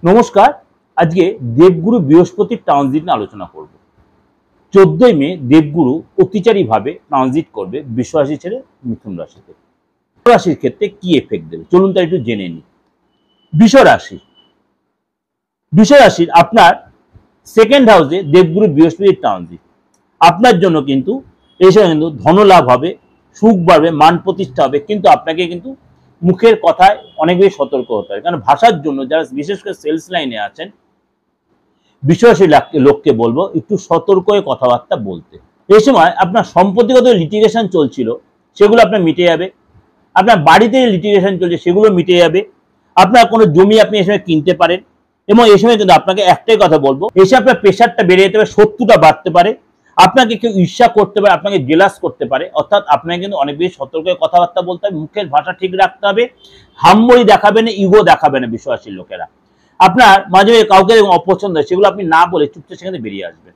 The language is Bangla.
নমস্কার। আজকে দেবগুরু বৃহস্পতির ট্রানজিট নিয়ে আলোচনা করব। 14ই মে দেবগুরু অতিচারীভাবে ট্রানজিট করবে বৃষ রাশি ছেড়ে মিথুন রাশিতে। রাশির ক্ষেত্রে কি এফেক্ট দেবে চলুন তার একটু জেনে নিই। বৃষ রাশির আপনার সেকেন্ড হাউসে দেবগুরু বৃহস্পতির ট্রানজিট আপনার জন্য কিন্তু এই সময় কিন্তু ধনলাভ হবে, সুখ বাড়বে, মান প্রতিষ্ঠা হবে, কিন্তু আপনাকে কিন্তু মুখের কথায় অনেক বেশি সতর্ক হতে হবে। কারণ ভাষার জন্য যারা বিশেষ করে সেলস লাইনে আছেন বিশ্বাসী লোককে বলবো একটু সতর্ক হয়ে কথাবার্তা বলতে। এই সময় আপনার সম্পত্তিগত লিটিগেশন চলছিল সেগুলো আপনার মিটে যাবে, আপনার বাড়িতে লিটিগেশন চলছে সেগুলো মিটে যাবে, আপনার কোনো জমি আপনি এই সময় কিনতে পারেন। এবং এই সময় কিন্তু আপনাকে একটাই কথা বলবো, এসে আপনার প্রেশারটা বেড়ে যেতে পারে, শত্রুটা বাড়তে পারে, আপনাকে কেউ ঈর্ষা করতে পারে, আপনাকে জেলাস করতে পারে। অর্থাৎ আপনাকে কিন্তু অনেক বেশি সতর্ক হয়ে কথাবার্তা বলতে হবে, মুখের ভাষা ঠিক রাখতে হবে, হাম্বলি দেখাবে না, ইগো দেখাবে না বিশ্বাসী লোকেরা। আপনার মাঝে কাউকে অপছন্দ হয় সেগুলো আপনি না বলে চুপচাপ সেখানে বেরিয়ে আসবেন।